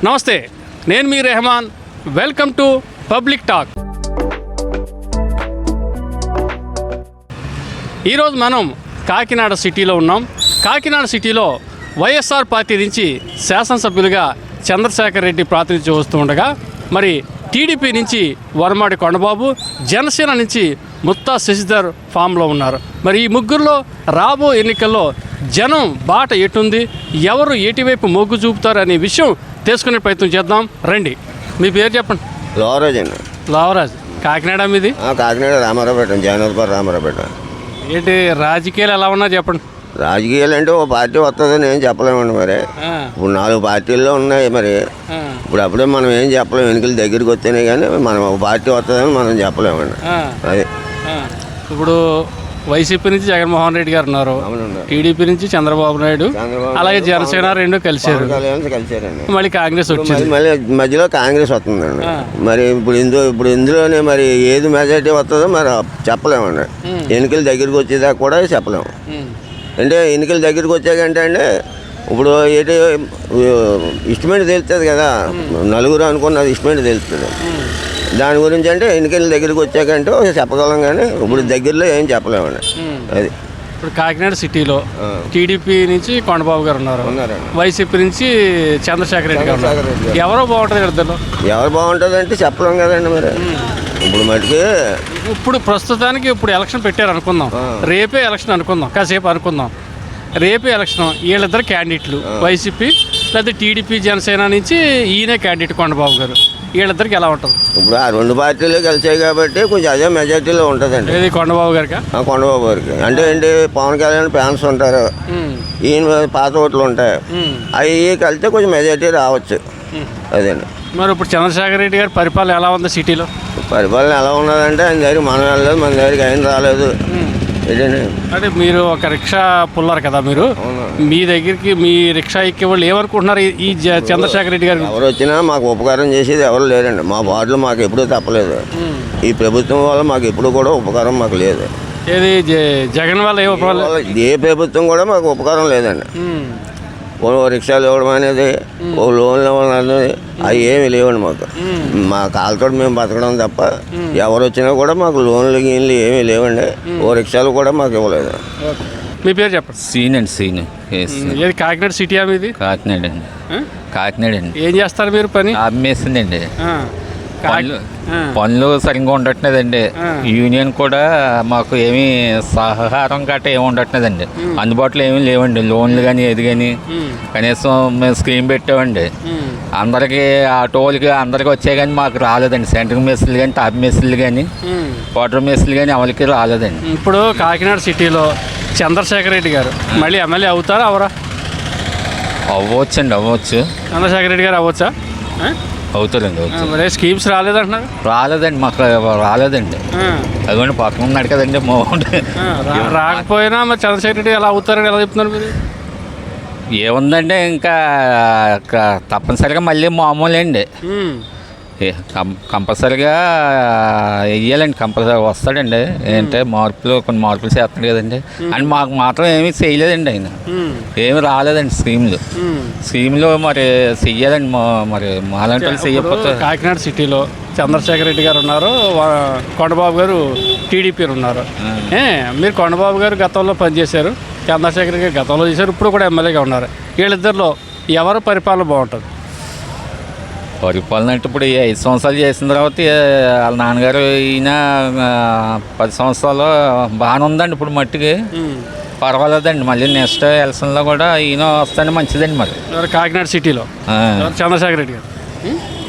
నమస్తే, నేను మీ Rehman. Welcome to public talk. ఈరోజు మనం కాకినాడ సిటీలో ఉన్నాం. కాకినాడ సిటీలో వైఎస్ఆర్ పార్టీ నుంచి శాసనసభ్యులుగా చంద్రశేఖర్ రెడ్డి ప్రాతినిధ్యం వస్తూ ఉండగా, మరి టీడీపీ నుంచి వరమాడి కొండబాబు, జనసేన నుంచి ముత్తా శశిధర్ ఫామ్లో ఉన్నారు. మరి ఈ ముగ్గురులో రాబో ఎన్నికల్లో జనం బాట ఎటుంది, ఎవరు ఎటువైపు మొగ్గు చూపుతారు అనే విషయం తెలుసుకునే ప్రయత్నం చేద్దాం. రండి, మీ పేరు చెప్పండి. లోవరాజ్ అండి. లోవరాజ్. కాకినాడ మీది? కాకినాడ రామారావుపేట, జగన్నాథపురం రామారావుపేట. ఏంటి రాజకీయాలు ఎలా ఉన్నా చెప్పండి. రాజకీయాలు అంటే ఓ పార్టీ వస్తుందని ఏం చెప్పలేమండి. మరి ఇప్పుడు 4 పార్టీల్లో ఉన్నాయి. మరి అప్పుడే మనం ఏం చెప్పలేము. ఎన్నికలు దగ్గరికి వస్తేనే కానీ మనం ఒక పార్టీ వస్తుందని మనం చెప్పలేమండి. అది ఇప్పుడు వైసీపీ నుంచి జగన్మోహన్ రెడ్డి గారు ఉన్నారు, టీడీపీ నుంచి చంద్రబాబు నాయుడు, అలాగే జనసేన రెండు కలిసారండి. మళ్ళీ కాంగ్రెస్ వచ్చింది, మళ్ళీ మధ్యలో కాంగ్రెస్ వస్తుందండి. మరి ఇప్పుడు ఇందులోనే మరి ఏది మెజారిటీ వస్తుందో మరి చెప్పలేమండి. ఎన్నికలు దగ్గరికి వచ్చేదాకా కూడా చెప్పలేము. అంటే ఎన్నికలు దగ్గరికి వచ్చాకంటే అండి ఇప్పుడు ఏంటి ఇష్టమైన తెలుస్తుంది కదా, నలుగురు అనుకున్నది ఇష్టమైన తెలుస్తుంది. దాని గురించి అంటే ఎన్నికల దగ్గరికి వచ్చాకంటే చెప్పగలం, కానీ ఇప్పుడు దగ్గరలో ఏం చెప్పలేమండి. అది ఇప్పుడు కాకినాడ సిటీలో టీడీపీ నుంచి కొండబాబు గారు ఉన్నారు, వైసీపీ నుంచి చంద్రశేఖర్ రెడ్డి గారు ఉన్నారు. ఎవరో బాగుంటుంది ఇద్దరు? ఎవరు బాగుంటుంది అంటే చెప్పలేం కదండి. మరి ఇప్పుడు మటుకు ఇప్పుడు ప్రస్తుతానికి ఇప్పుడు ఎలక్షన్ పెట్టారు అనుకుందాం, రేపే ఎలక్షన్ అనుకుందాం, కాసేపు అనుకుందాం. రేపే ఎలక్షన్, వీళ్ళిద్దరు క్యాండిడేట్లు, వైసీపీ లేదా టీడీపీ జనసేన నుంచి ఈయనే క్యాండిడేట్ కొండబాబు గారు. వీళ్ళిద్దరికి ఎలా ఉంటుంది? ఇప్పుడు ఆ 2 పార్టీలు కలిసాయి కాబట్టి కొంచెం అదే మెజార్టీలో ఉంటుందండి. ఇది కొండబాబు గారికి? కొండబాబు గారికి అంటే ఏంటి, పవన్ కళ్యాణ్ ఫ్యాన్స్ ఉంటారు, ఈయన పాత ఓట్లు ఉంటాయి, అవి కలిస్తే కొంచెం మెజార్టీ రావచ్చు. అదండి. మరి ఇప్పుడు చంద్రశేఖర్ రెడ్డి గారి పరిపాలన ఎలా ఉంది సిటీలో? పరిపాలన ఎలా ఉన్నదంటే ఆయన దగ్గరికి మనం వెళ్ళలేదు, మన దగ్గరికి ఆయన రాలేదు. అంటే మీరు ఒక రిక్షా పుల్లరు కదా, మీరు మీ దగ్గరికి మీ రిక్షా ఎక్కే వాళ్ళు ఏమనుకుంటున్నారు ఈ చంద్రశేఖర్ రెడ్డి గారు? ఎవరు వచ్చినా మాకు ఉపకారం చేసేది ఎవరు లేరండి. మా వార్డులో మాకు ఎప్పుడూ తప్పలేదు. ఈ ప్రభుత్వం వల్ల మాకు ఎప్పుడు కూడా ఉపకారం మాకు లేదు. ఏది జగన్ వల్ల ఏ ప్రభుత్వం కూడా మాకు ఉపకారం లేదండి. ఓ రిక్షాలు ఇవ్వడం అనేది, ఓ లోన్లు ఇవ్వడం అనేది అవి ఏమి లేవండి మాకు. మా కాళ్ళతో మేము బతకడం తప్ప ఎవరు వచ్చినా కూడా మాకు లోన్లు గీన్లు ఏమీ లేవండి. ఓ రిక్షాలు కూడా మాకు ఇవ్వలేదు. మీ పేరు చెప్పండి. సీన్ అండి. సీన్. ఏది కాకినాడ సిటీ ఇది? కాకినాడ అండి. కాకినాడ అండి. ఏం చేస్తారు మీరు పని? అమ్మేసిందండి. పనులు సరిగ్గా ఉండట్లేదండి. యూనియన్ కూడా మాకు ఏమీ సహకారం గట్రా ఏమి ఉండట్లేదండి. అందుబాటులో ఏమీ లేవండి. లోన్లు కానీ ఏది కానీ కనీసం మేము స్కీమ్ పెట్టామండి. అందరికీ ఆటోలకి అందరికీ వచ్చాయి కానీ మాకు రాలేదండి. సెంట్రింగ్ మెస్సులు కానీ, టాప్ మెస్సులు కానీ, వాటర్ మెస్సులు కానీ ఎవరికి రాలేదండి. ఇప్పుడు కాకినాడ సిటీలో చంద్రశేఖర్ రెడ్డి గారు మళ్ళీ ఎమ్మెల్యే అవుతారా అవరా? అవ్వచ్చండి, అవ్వచ్చు. చంద్రశేఖర్ రెడ్డి గారు అవ్వచ్చా? అవుతారండి. మరి స్కీమ్స్ రాలేదంటున్నారు? రాలేదండి, మాకు రాలేదండి. అదిగోండి పక్కన ఉన్నాడు కదండి మోహన్. రాకపోయినా మరి చంద్రశేఖర్ రెడ్డి ఎలా అవుతారని ఎలా చెప్తున్నారు మీరు? ఏముందంటే ఇంకా తప్పనిసరిగా మళ్ళీ మామూలు అండి. కంపల్సరిగా వెయ్యాలండి. కంపల్సరీ వస్తాడండి. ఏంటంటే కొన్ని మార్పులు చేస్తాడు కదండి. అని మాకు మాత్రం ఏమీ చేయలేదండి ఆయన. ఏమి రాలేదండి స్కీమ్లో మరి చెయ్యాలండి. మరి మాలాంటి వాళ్ళు చెయ్యకపోతే. కాకినాడ సిటీలో చంద్రశేఖర్ రెడ్డి గారు ఉన్నారు, కొండబాబు గారు టీడీపీ ఉన్నారు. మీరు కొండబాబు గారు గతంలో పనిచేశారు, చంద్రశేఖర్ గారు గతంలో చేశారు, ఇప్పుడు కూడా ఎమ్మెల్యేగా ఉన్నారు. వీళ్ళిద్దరిలో ఎవరు పరిపాలన బాగుంటుంది? పరిపాలన అంటే ఇప్పుడు 5 సంవత్సరాలు చేసిన తర్వాత వాళ్ళ నాన్నగారు ఈయన 10 సంవత్సరాలు బాగానే ఉందండి. ఇప్పుడు మట్టికి పర్వాలేదండి. మళ్ళీ నెక్స్ట్ ఎలక్షన్లో కూడా ఈయన వస్తానే మంచిదండి. మరి కాకినాడ సిటీలో చంద్రశేఖర్ రెడ్డి గారు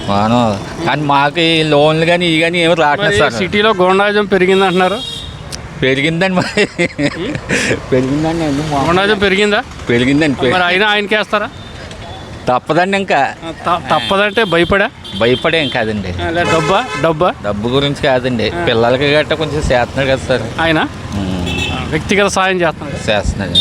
బాగానే, కానీ మాకు ఈ లోన్లు కానీ ఇవి కానీ ఏమి రావట్లేదు సార్. సిటీలో గోండాజం పెరిగింది అంటున్నారు. పెరిగిందండి. మరి పెరిగిందండి. గోండాజం పెరిగిందండి. మరి అయినా ఆయనకి వేస్తారా? తప్పదండి. ఇంకా తప్పదంటే భయపడేం కాదండి. డబ్బు గురించి కాదండి. పిల్లలకి గట్రా కొంచెం చేస్తున్నాడు కదా సార్. ఆయన వ్యక్తిగత సాయం చేస్తున్నాడు.